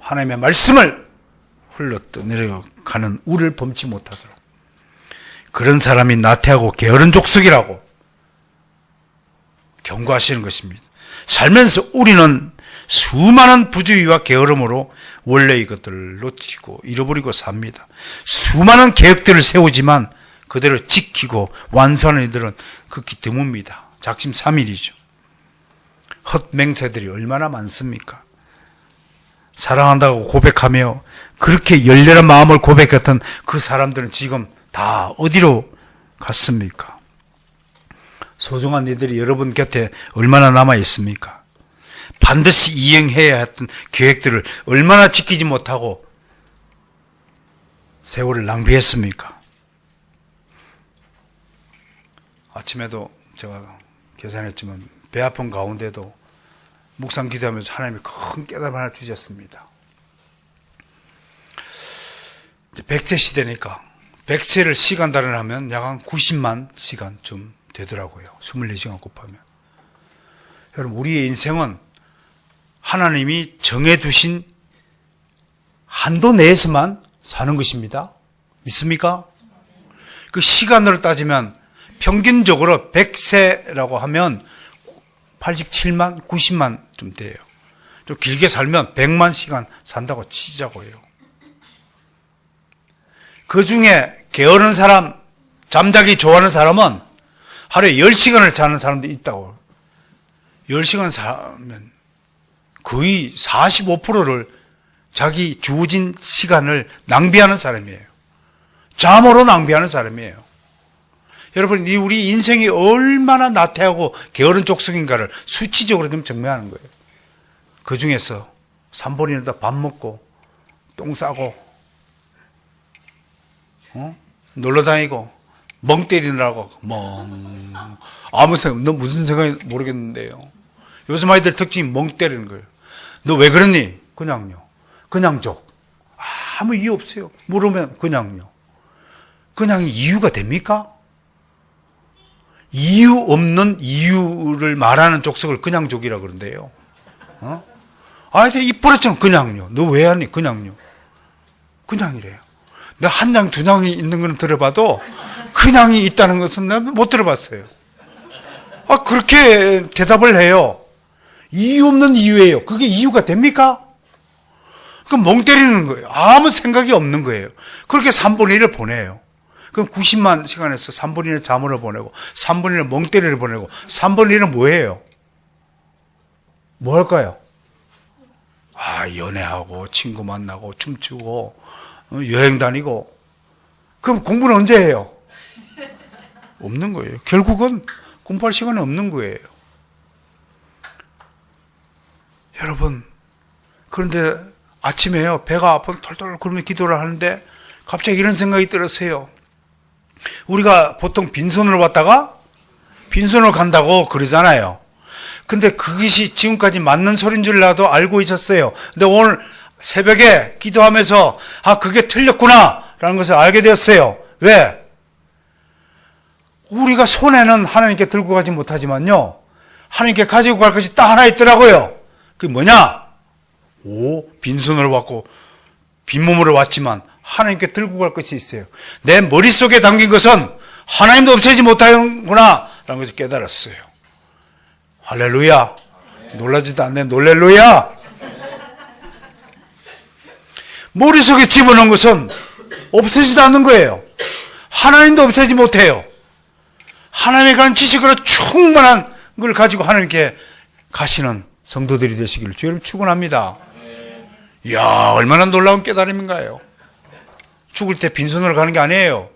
하나님의 말씀을 흘러 떠내려가는 우를 범치 못하도록 그런 사람이 나태하고 게으른 족속이라고 경고하시는 것입니다. 살면서 우리는 수많은 부주의와 게으름으로 원래 이것들을 놓치고 잃어버리고 삽니다. 수많은 계획들을 세우지만 그대로 지키고 완수하는 이들은 극히 드뭅니다. 작심삼일이죠. 헛맹세들이 얼마나 많습니까? 사랑한다고 고백하며 그렇게 열렬한 마음을 고백했던 그 사람들은 지금 다 어디로 갔습니까? 소중한 이들이 여러분 곁에 얼마나 남아 있습니까? 반드시 이행해야 했던 계획들을 얼마나 지키지 못하고 세월을 낭비했습니까? 아침에도 제가 계산했지만 배 아픈 가운데도 묵상 기도하면서 하나님이 큰 깨달음 하나 주셨습니다. 100세 시대니까 100세를 시간 달인하면 약 한 90만 시간쯤 되더라고요. 24시간 곱하면. 여러분, 우리의 인생은 하나님이 정해두신 한도 내에서만 사는 것입니다. 믿습니까? 그 시간으로 따지면 평균적으로 100세라고 하면 87만, 90만 좀 돼요. 좀 길게 살면 100만 시간 산다고 치자고요. 그 중에 게으른 사람, 잠자기 좋아하는 사람은 하루에 10시간을 자는 사람도 있다고. 10시간 자면 거의 45%를 자기 주어진 시간을 낭비하는 사람이에요. 잠으로 낭비하는 사람이에요. 여러분, 우리 인생이 얼마나 나태하고 게으른 족속인가를 수치적으로 좀 증명하는 거예요. 그 중에서 3번이나 밥 먹고 똥 싸고 놀러 다니고 멍 때리느라고 아무 생각, 너 무슨 생각인지 모르겠는데요. 요즘 아이들 특징이 멍 때리는 거예요. 너 왜 그러니? 그냥요. 그냥 족. 아무 이유 없어요. 물으면 그냥요. 그냥이 이유가 됩니까? 이유 없는 이유를 말하는 족속을 그냥 족이라 그런대요. 아이들이 입 벌었잖아. 그냥요. 너 왜 하니? 그냥요. 그냥이래요. 나 한 장, 두 장이 있는 건 들어봐도 그냥이 있다는 것은 내가 못 들어봤어요. 그렇게 대답을 해요. 이유 없는 이유예요. 그게 이유가 됩니까? 그럼 멍 때리는 거예요. 아무 생각이 없는 거예요. 그렇게 3분의 1을 보내요. 그럼 90만 시간에서 3분의 1을 잠으로 보내고 3분의 1을 멍 때리를 보내고 3분의 1은 뭐예요? 뭐 할까요? 연애하고 친구 만나고 춤추고 여행 다니고. 그럼 공부는 언제 해요? 없는 거예요. 결국은 공부할 시간이 없는 거예요. 여러분, 그런데 아침에요, 배가 아파 털털 굶으면 기도를 하는데 갑자기 이런 생각이 들었어요. 우리가 보통 빈손으로 왔다가 빈손으로 간다고 그러잖아요. 근데 그것이 지금까지 맞는 소리인 줄 나도 알고 있었어요. 근데 오늘 새벽에 기도하면서 그게 틀렸구나 라는 것을 알게 되었어요. 왜? 우리가 손에는 하나님께 들고 가지 못하지만요, 하나님께 가지고 갈 것이 딱 하나 있더라고요. 그게 뭐냐? 빈손으로 왔고 빈몸으로 왔지만 하나님께 들고 갈 것이 있어요. 내 머릿속에 담긴 것은 하나님도 없애지 못하는구나 라는 것을 깨달았어요. 할렐루야. 놀라지도 않네. 놀렐루야. 머릿속에 집어넣은 것은 없애지도 않는 거예요. 하나님도 없애지 못해요. 하나님에 관한 지식으로 충분한 걸 가지고 하나님께 가시는 성도들이 되시기를 주님 축원합니다. 이야, 얼마나 놀라운 깨달음인가요? 죽을 때 빈손으로 가는 게 아니에요.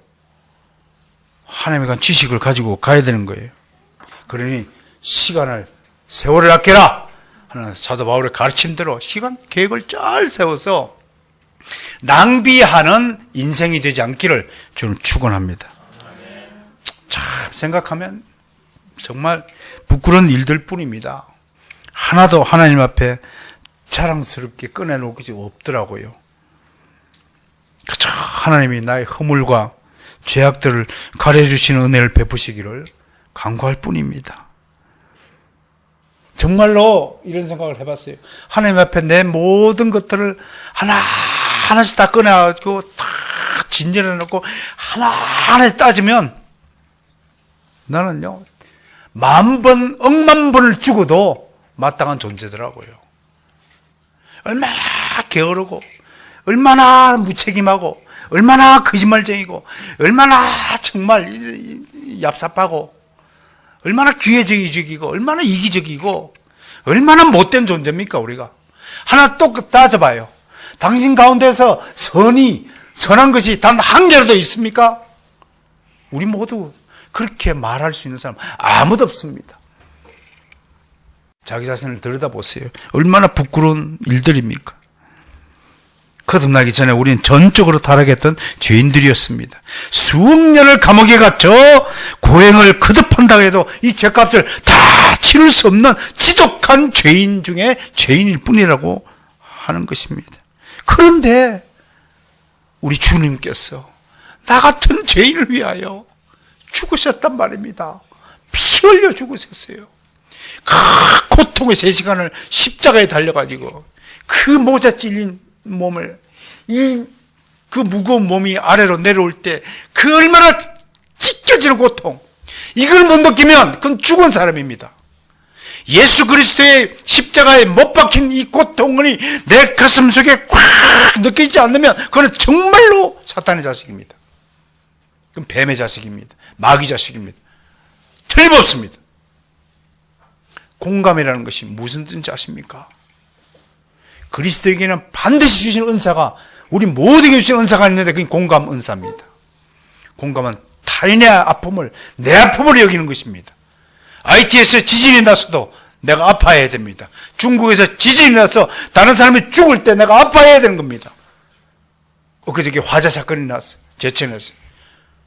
하나님에 관한 지식을 가지고 가야 되는 거예요. 그러니 시간을, 세월을 아껴라 하는 사도 바울의 가르침대로 시간 계획을 잘 세워서 낭비하는 인생이 되지 않기를 주님 축원합니다. 참 생각하면 정말 부끄러운 일들 뿐입니다. 하나도 하나님 앞에 자랑스럽게 꺼내놓을 것이 없더라고요. 그저 하나님이 나의 허물과 죄악들을 가려주시는 은혜를 베푸시기를 간구할 뿐입니다. 정말로 이런 생각을 해봤어요. 하나님 앞에 내 모든 것들을 하나하나씩 다 꺼내가지고 다 진열해놓고 하나하나 따지면 나는요, 10,000번, 억만 번을 죽어도 마땅한 존재더라고요. 얼마나 게으르고, 얼마나 무책임하고, 얼마나 거짓말쟁이고, 얼마나 정말 얍삽하고, 얼마나 기회적이고, 얼마나 이기적이고, 얼마나 못된 존재입니까, 우리가? 하나 또 따져봐요. 당신 가운데서 선한 것이 단 한 개라도 있습니까? 우리 모두 그렇게 말할 수 있는 사람 아무도 없습니다. 자기 자신을 들여다보세요. 얼마나 부끄러운 일들입니까? 거듭나기 전에 우리는 전적으로 타락했던 죄인들이었습니다. 수억 년을 감옥에 갇혀 고행을 거듭한다고 해도 이 죄값을 다 치를 수 없는 지독한 죄인 중에 죄인일 뿐이라고 하는 것입니다. 그런데 우리 주님께서 나 같은 죄인을 위하여 죽으셨단 말입니다. 피 흘려 죽으셨어요. 그 고통의 3시간을 십자가에 달려가지고 그 모자 찔린 몸을, 그 무거운 몸이 아래로 내려올 때 그 얼마나 찢겨지는 고통, 이걸 못 느끼면 그건 죽은 사람입니다. 예수 그리스도의 십자가에 못 박힌 이 고통이 내 가슴 속에 꽉 느끼지 않으면 그건 정말로 사탄의 자식입니다. 그건 뱀의 자식입니다. 마귀 자식입니다. 틀림없습니다. 공감이라는 것이 무슨 뜻인지 아십니까? 그리스도에게는 반드시 주신 은사가, 우리 모두에게 주신 은사가 있는데 그게 공감 은사입니다. 공감은 타인의 아픔을 내 아픔으로 여기는 것입니다. IT에서 지진이 났어도 내가 아파해야 됩니다. 중국에서 지진이 나서 다른 사람이 죽을 때 내가 아파해야 되는 겁니다. 엊그저께 화재 사건이 났어요. 제천에서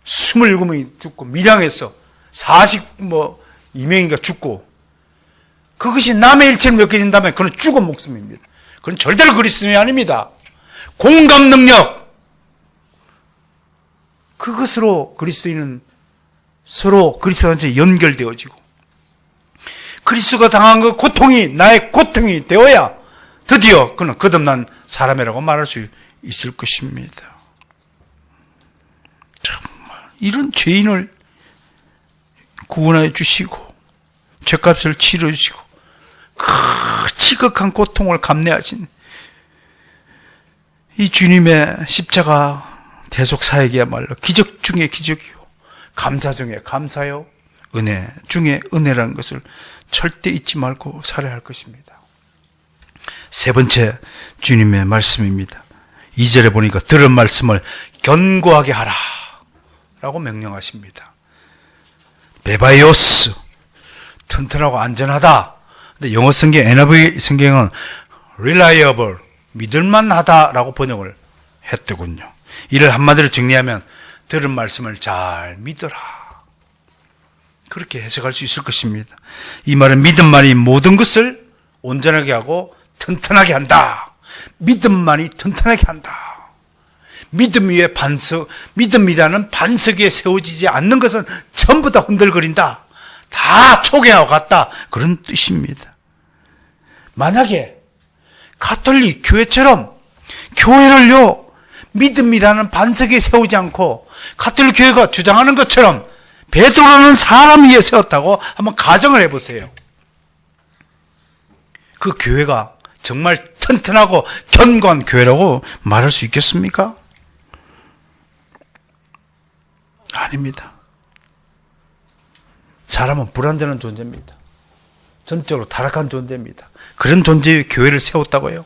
27명이 죽고, 밀양에서 42명인가 죽고, 그것이 남의 일처럼 느껴진다면 그건 죽은 목숨입니다. 그건 절대로 그리스도인이 아닙니다. 공감 능력, 그것으로 그리스도인은 서로 그리스도한테 연결되어지고, 그리스도가 당한 그 고통이 나의 고통이 되어야 드디어 그는 거듭난 사람이라고 말할 수 있을 것입니다. 정말 이런 죄인을 구원하여 주시고 죄값을 치러 주시고 그 지극한 고통을 감내하신 이 주님의 십자가 대속 사역이야말로 기적 중에 기적이요, 감사 중에 감사요, 은혜 중에 은혜라는 것을 절대 잊지 말고 살아야 할 것입니다. 세 번째 주님의 말씀입니다. 2절에 보니까 들은 말씀을 견고하게 하라 라고 명령하십니다. 베바이오스, 튼튼하고 안전하다. 근데 영어 성경 NIV 성경은 reliable, 믿을만하다 라고 번역을 했더군요. 이를 한마디로 정리하면 들은 말씀을 잘 믿어라, 그렇게 해석할 수 있을 것입니다. 이 말은 믿음만이 모든 것을 온전하게 하고 튼튼하게 한다. 믿음만이 튼튼하게 한다. 믿음 위에 반석, 믿음이라는 반석 위에 세워지지 않는 것은 전부 다 흔들거린다, 다 초기화와 같다, 그런 뜻입니다. 만약에 가톨릭 교회처럼 교회를요 믿음이라는 반석에 세우지 않고 가톨릭 교회가 주장하는 것처럼 베드로라는 사람 위에 세웠다고 한번 가정을 해보세요. 그 교회가 정말 튼튼하고 견고한 교회라고 말할 수 있겠습니까? 아닙니다. 사람은 불완전한 존재입니다. 전적으로 타락한 존재입니다. 그런 존재의 교회를 세웠다고요.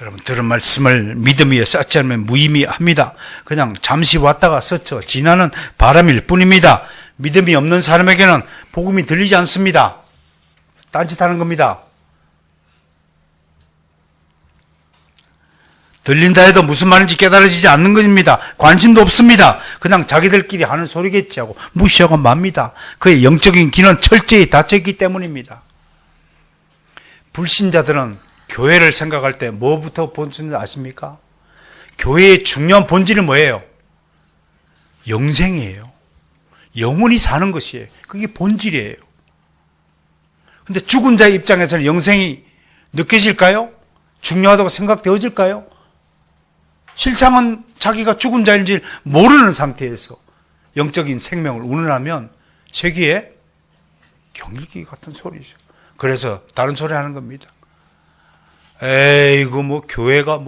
여러분, 들은 말씀을 믿음 위에 쌓지 않으면 무의미합니다. 그냥 잠시 왔다가 스쳐 지나는 바람일 뿐입니다. 믿음이 없는 사람에게는 복음이 들리지 않습니다. 딴짓하는 겁니다. 들린다 해도 무슨 말인지 깨달아지지 않는 것입니다. 관심도 없습니다. 그냥 자기들끼리 하는 소리겠지 하고 무시하고 맙니다. 그의 영적인 기는 철저히 닫혀있기 때문입니다. 불신자들은 교회를 생각할 때 뭐부터 보시는지 아십니까? 교회의 중요한 본질은 뭐예요? 영생이에요. 영원히 사는 것이에요. 그게 본질이에요. 근데 죽은 자의 입장에서는 영생이 느껴질까요? 중요하다고 생각되어질까요? 실상은 자기가 죽은 자인지 모르는 상태에서 영적인 생명을 운운하면 세기에 경일기 같은 소리죠. 그래서 다른 소리 하는 겁니다. 에이구, 교회가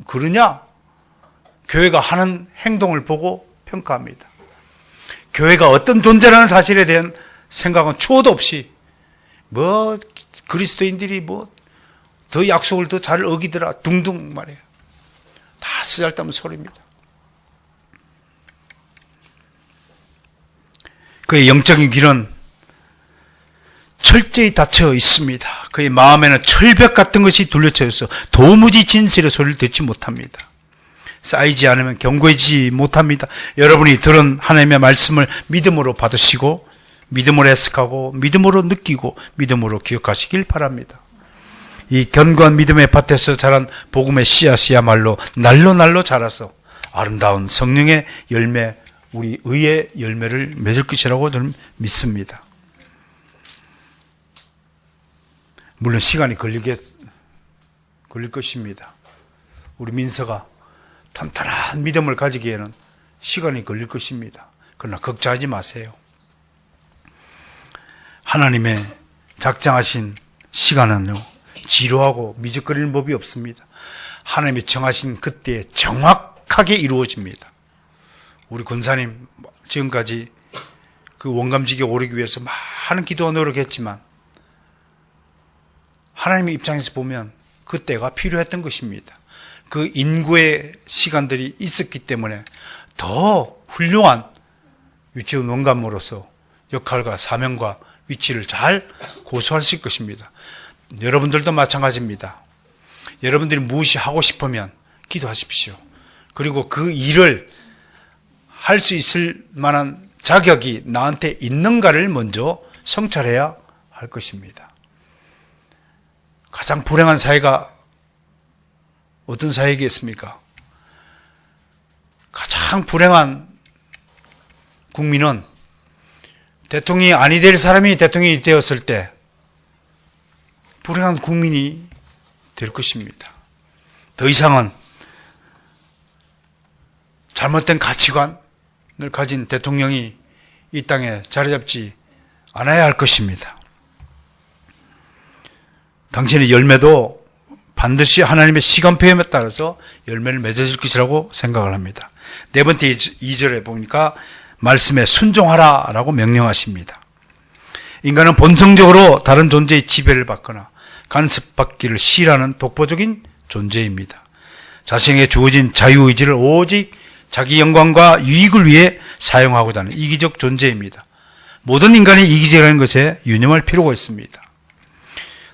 그러냐? 교회가 하는 행동을 보고 평가합니다. 교회가 어떤 존재라는 사실에 대한 생각은 초도 없이, 그리스도인들이 더 약속을 더 잘 어기더라, 둥둥 말이에요. 다 쓰잘데없는 소리입니다. 그의 영적인 길은 철저히 닫혀 있습니다. 그의 마음에는 철벽 같은 것이 둘러쳐 있어 도무지 진실의 소리를 듣지 못합니다. 쌓이지 않으면 견고해지지 못합니다. 여러분이 들은 하나님의 말씀을 믿음으로 받으시고 믿음으로 해석하고 믿음으로 느끼고 믿음으로 기억하시길 바랍니다. 이 견고한 믿음의 밭에서 자란 복음의 씨앗이야말로 날로 자라서 아름다운 성령의 열매, 우리 의의 열매를 맺을 것이라고 저는 믿습니다. 물론 시간이 걸릴 것입니다. 우리 민서가 탄탄한 믿음을 가지기에는 시간이 걸릴 것입니다. 그러나 걱정하지 마세요. 하나님의 작정하신 시간은요, 지루하고 미적거리는 법이 없습니다. 하나님이 정하신 그때에 정확하게 이루어집니다. 우리 권사님 지금까지 그 원감직에 오르기 위해서 많은 기도와 노력했지만 하나님의 입장에서 보면 그때가 필요했던 것입니다. 그 인구의 시간들이 있었기 때문에 더 훌륭한 유치원 원감으로서 역할과 사명과 위치를 잘 고수하실 것입니다. 여러분들도 마찬가지입니다. 여러분들이 무엇이 하고 싶으면 기도하십시오. 그리고 그 일을 할 수 있을 만한 자격이 나한테 있는가를 먼저 성찰해야 할 것입니다. 가장 불행한 사회가 어떤 사회이겠습니까? 가장 불행한 국민은 대통령이 아니 될 사람이 대통령이 되었을 때 불행한 국민이 될 것입니다. 더 이상은 잘못된 가치관을 가진 대통령이 이 땅에 자리 잡지 않아야 할 것입니다. 당신의 열매도 반드시 하나님의 시간표에 따라서 열매를 맺어질 것이라고 생각을 합니다. 네 번째 2절에 보니까 말씀에 순종하라라고 명령하십니다. 인간은 본성적으로 다른 존재의 지배를 받거나 간섭받기를 싫어하는 독보적인 존재입니다. 자신에게 주어진 자유의지를 오직 자기 영광과 유익을 위해 사용하고자 하는 이기적 존재입니다. 모든 인간이 이기적이라는 것에 유념할 필요가 있습니다.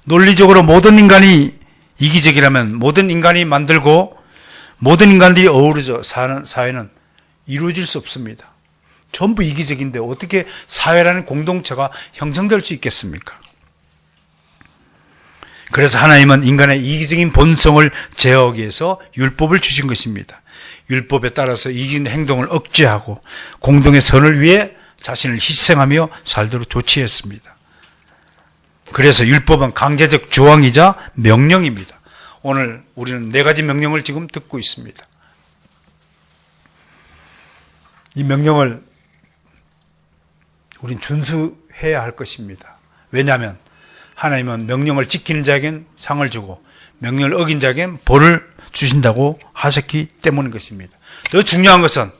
논리적으로 모든 인간이 이기적이라면 모든 인간이 만들고 모든 인간들이 어우러져 사는 사회는 이루어질 수 없습니다. 전부 이기적인데 어떻게 사회라는 공동체가 형성될 수 있겠습니까? 그래서 하나님은 인간의 이기적인 본성을 제어하기 위해서 율법을 주신 것입니다. 율법에 따라서 이기는 행동을 억제하고 공동의 선을 위해 자신을 희생하며 살도록 조치했습니다. 그래서 율법은 강제적 조항이자 명령입니다. 오늘 우리는 4가지 명령을 지금 듣고 있습니다. 이 명령을 우린 준수해야 할 것입니다. 왜냐하면 하나님은 명령을 지키는 자에겐 상을 주고 명령을 어긴 자에겐 벌을 주신다고 하셨기 때문인 것입니다. 더 중요한 것은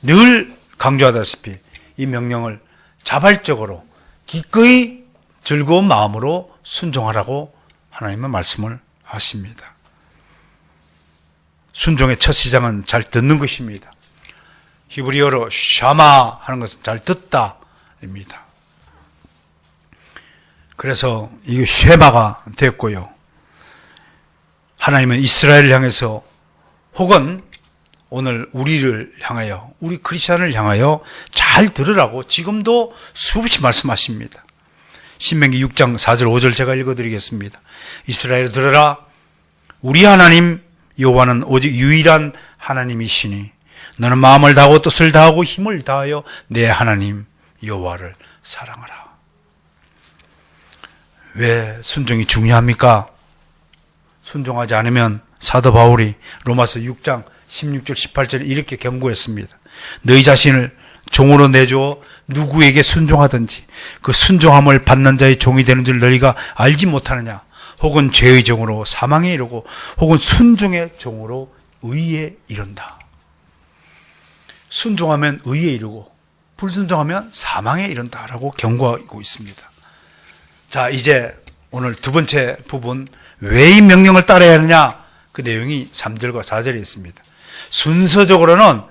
늘 강조하다시피 이 명령을 자발적으로 기꺼이 즐거운 마음으로 순종하라고 하나님은 말씀을 하십니다. 순종의 첫 시작은 잘 듣는 것입니다. 히브리어로 샤마 하는 것은 잘 듣다입니다. 그래서 이게 쉐마가 됐고요. 하나님은 이스라엘을 향해서 혹은 오늘 우리를 향하여 우리 크리스천을 향하여 잘 들으라고 지금도 수없이 말씀하십니다. 신명기 6장 4절 5절 제가 읽어드리겠습니다. 이스라엘 들으라. 우리 하나님 여호와는 오직 유일한 하나님이시니 너는 마음을 다하고 뜻을 다하고 힘을 다하여 내 하나님 여호와를 사랑하라. 왜 순종이 중요합니까? 순종하지 않으면 사도 바울이 로마서 6장 16절 18절에 이렇게 경고했습니다. 너희 자신을 종으로 내주어 누구에게 순종하든지 그 순종함을 받는 자의 종이 되는 줄 너희가 알지 못하느냐? 혹은 죄의 종으로 사망에 이르고 혹은 순종의 종으로 의에 이른다. 순종하면 의에 이르고 불순종하면 사망에 이른다라고 경고하고 있습니다. 자, 이제 오늘 두 번째 부분, 왜 이 명령을 따라야 하느냐? 그 내용이 3절과 4절에 있습니다. 순서적으로는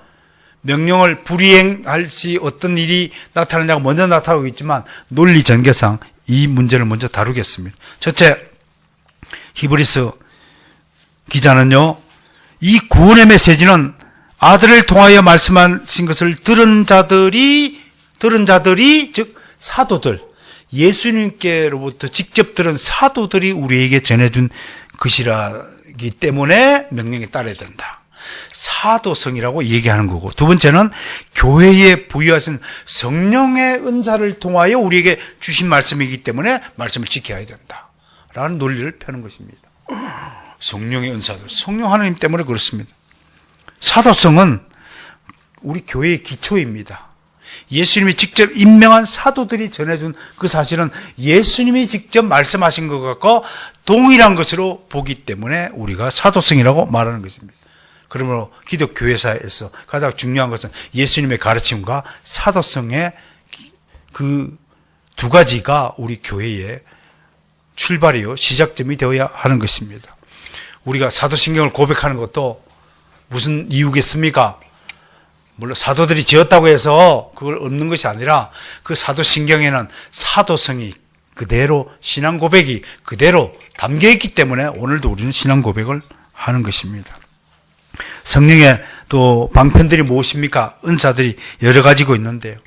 명령을 불이행할 시 어떤 일이 나타나냐가 먼저 나타나고 있지만 논리 전개상 이 문제를 먼저 다루겠습니다. 첫째, 히브리서 기자는요, 이 구원의 메시지는 아들을 통하여 말씀하신 것을 들은 자들이 즉 사도들, 예수님께로부터 직접 들은 사도들이 우리에게 전해준 것이라기 때문에 명령에 따라야 된다. 사도성이라고 얘기하는 거고, 두 번째는 교회에 부여하신 성령의 은사를 통하여 우리에게 주신 말씀이기 때문에 말씀을 지켜야 된다 라는 논리를 펴는 것입니다. 성령의 은사들, 성령 하나님 때문에 그렇습니다. 사도성은 우리 교회의 기초입니다. 예수님이 직접 임명한 사도들이 전해준 그 사실은 예수님이 직접 말씀하신 것과 동일한 것으로 보기 때문에 우리가 사도성이라고 말하는 것입니다. 그러므로 기독교회사에서 가장 중요한 것은 예수님의 가르침과 사도성의 그 두 가지가 우리 교회의 출발이요, 시작점이 되어야 하는 것입니다. 우리가 사도신경을 고백하는 것도 무슨 이유겠습니까? 물론 사도들이 지었다고 해서 그걸 없는 것이 아니라 그 사도신경에는 사도성이 그대로, 신앙 고백이 그대로 담겨 있기 때문에 오늘도 우리는 신앙 고백을 하는 것입니다. 성령의 또 방편들이 무엇입니까? 은사들이 여러 가지고 있는데요.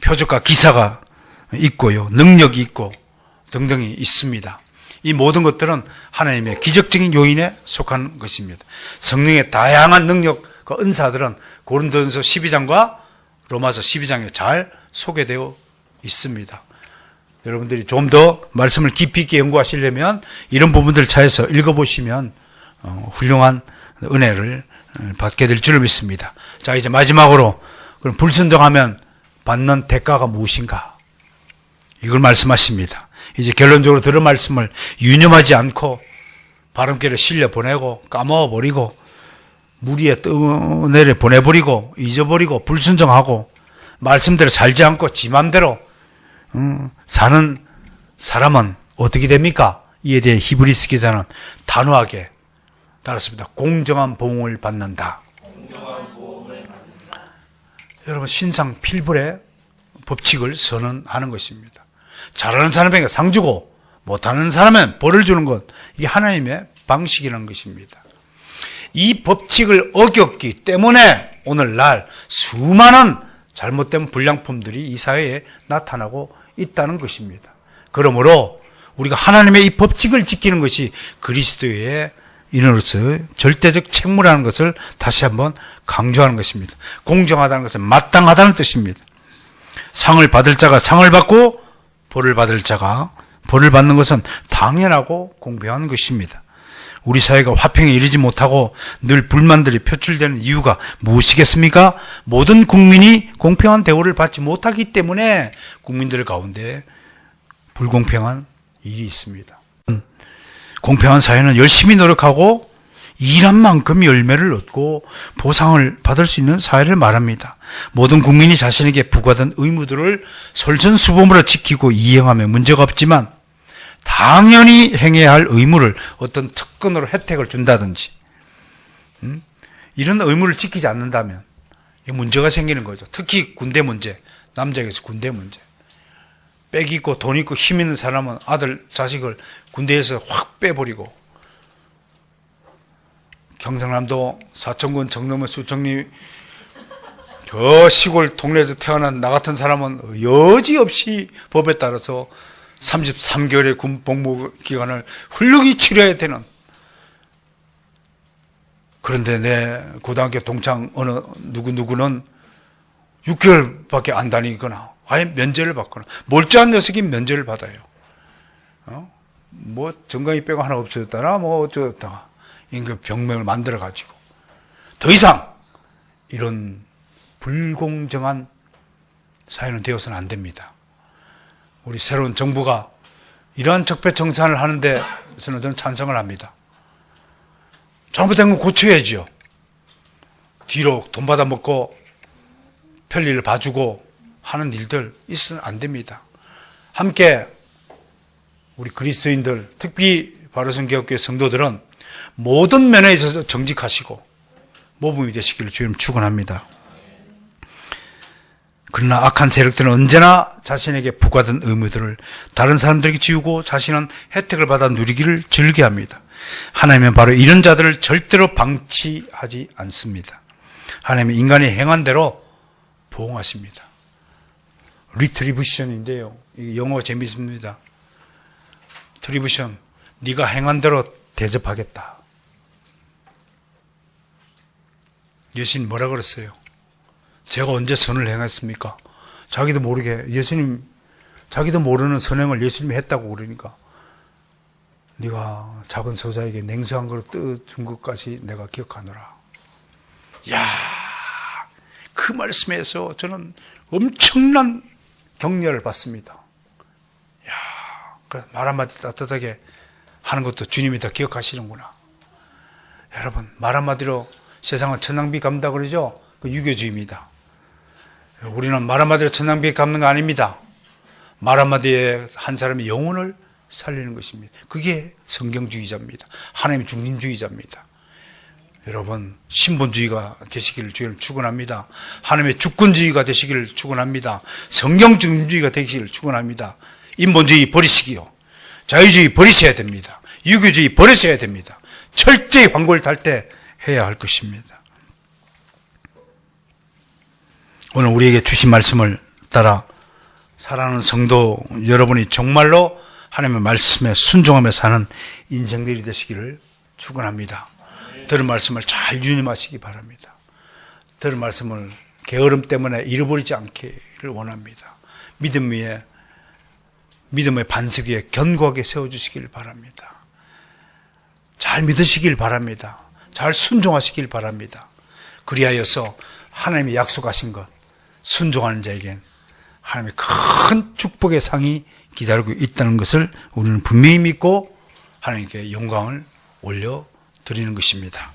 표적과 기사가 있고요, 능력이 있고 등등이 있습니다. 이 모든 것들은 하나님의 기적적인 요인에 속한 것입니다. 성령의 다양한 능력과 은사들은 고린도전서 12장과 로마서 12장에 잘 소개되어 있습니다. 여러분들이 좀 더 말씀을 깊이 있게 연구하시려면 이런 부분들을 찾아서 읽어보시면 훌륭한 은혜를 받게 될 줄을 믿습니다. 자, 이제 마지막으로 그럼 불순종하면 받는 대가가 무엇인가? 이걸 말씀하십니다. 이제 결론적으로 들은 말씀을 유념하지 않고 바람결에 실려 보내고 까먹어버리고 무리에 떠내려 보내버리고 잊어버리고 불순종하고 말씀대로 살지 않고 지 맘대로 사는 사람은 어떻게 됩니까? 이에 대해 히브리서 기자는 단호하게 따랐습니다. 공정한 보응을 받는다. 여러분, 신상 필불의 법칙을 선언하는 것입니다. 잘하는 사람에게 상 주고 못하는 사람은 벌을 주는 것, 이게 하나님의 방식이라는 것입니다. 이 법칙을 어겼기 때문에 오늘날 수많은 잘못된 불량품들이 이 사회에 나타나고 있다는 것입니다. 그러므로 우리가 하나님의 이 법칙을 지키는 것이 그리스도의 인으로서 절대적 책무라는 것을 다시 한번 강조하는 것입니다. 공정하다는 것은 마땅하다는 뜻입니다. 상을 받을 자가 상을 받고 벌을 받을 자가 벌을 받는 것은 당연하고 공평한 것입니다. 우리 사회가 화평에 이르지 못하고 늘 불만들이 표출되는 이유가 무엇이겠습니까? 모든 국민이 공평한 대우를 받지 못하기 때문에 국민들 가운데 불공평한 일이 있습니다. 공평한 사회는 열심히 노력하고 일한 만큼 열매를 얻고 보상을 받을 수 있는 사회를 말합니다. 모든 국민이 자신에게 부과된 의무들을 솔선수범으로 지키고 이행하며 문제가 없지만 당연히 행해야 할 의무를 어떤 특권으로 혜택을 준다든지 이런 의무를 지키지 않는다면 문제가 생기는 거죠. 특히 군대 문제, 남자에게서 군대 문제. 빽 있고 돈 있고 힘 있는 사람은 아들, 자식을 군대에서 확 빼버리고, 경상남도 사천군 정놈의 수청리 저 시골 동네에서 태어난 나 같은 사람은 여지없이 법에 따라서 33개월의 군 복무 기간을 훌륭히 치러야 되는, 그런데 내 고등학교 동창 어느 누구는 6개월밖에 안 다니거나 아예 면제를 받거나, 멀쩡한 녀석이 면제를 받아요. 뭐 정강이 빼고 하나 없어졌다나 뭐 어쩌다가 임금 병명을 만들어 가지고 더 이상 이런 불공정한 사회는 되어서는 안 됩니다. 우리 새로운 정부가 이러한 적폐청산을 하는데 저는 찬성을 합니다. 잘못된 건 고쳐야죠. 뒤로 돈 받아먹고 편리를 봐주고 하는 일들 있으면 안 됩니다. 함께 우리 그리스도인들, 특히 바로선교회 성도들은 모든 면에 있어서 정직하시고 모범이 되시기를 주님 축원합니다. 그러나 악한 세력들은 언제나 자신에게 부과된 의무들을 다른 사람들에게 지우고 자신은 혜택을 받아 누리기를 즐겨합니다. 하나님은 바로 이런 자들을 절대로 방치하지 않습니다. 하나님은 인간이 행한 대로 보응하십니다. 리트리부션인데요. 영어가 재미있습니다. 트리부션, 네가 행한 대로 대접하겠다. 예수님 뭐라 그랬어요? 제가 언제 선을 행했습니까? 자기도 모르게 예수님, 자기도 모르는 선행을 예수님이 했다고 그러니까 네가 작은 소자에게 냉수 한 그릇 떠준 것까지 내가 기억하노라. 이야, 그 말씀에서 저는 엄청난 격려를 받습니다. 이야, 말 한마디 따뜻하게 하는 것도 주님이 다 기억하시는구나. 여러분, 말 한마디로 세상은 천낭비 갚는다 그러죠? 그 유교주의입니다. 우리는 말 한마디로 천낭비 갚는 거 아닙니다. 말 한마디에 한 사람의 영혼을 살리는 것입니다. 그게 성경주의자입니다. 하나님 중심주의자입니다. 여러분, 신본주의가 되시기를 주님 축원합니다. 하나님의 주권주의가 되시기를 축원합니다. 성경 중심주의가 되시기를 축원합니다. 인본주의 버리시기요. 자유주의 버리셔야 됩니다. 유교주의 버리셔야 됩니다. 철저히 환골 탈 때 해야 할 것입니다. 오늘 우리에게 주신 말씀을 따라 사랑하는 성도 여러분이 정말로 하나님의 말씀에 순종하며 사는 인생들이 되시기를 축원합니다. 들은 말씀을 잘 유념하시기 바랍니다. 들은 말씀을 게으름 때문에 잃어버리지 않기를 원합니다. 믿음의 반석 위에 견고하게 세워주시길 바랍니다. 잘 믿으시길 바랍니다. 잘 순종하시길 바랍니다. 그리하여서 하나님이 약속하신 것 순종하는 자에겐 하나님의 큰 축복의 상이 기다리고 있다는 것을 우리는 분명히 믿고 하나님께 영광을 올려드리는 것입니다.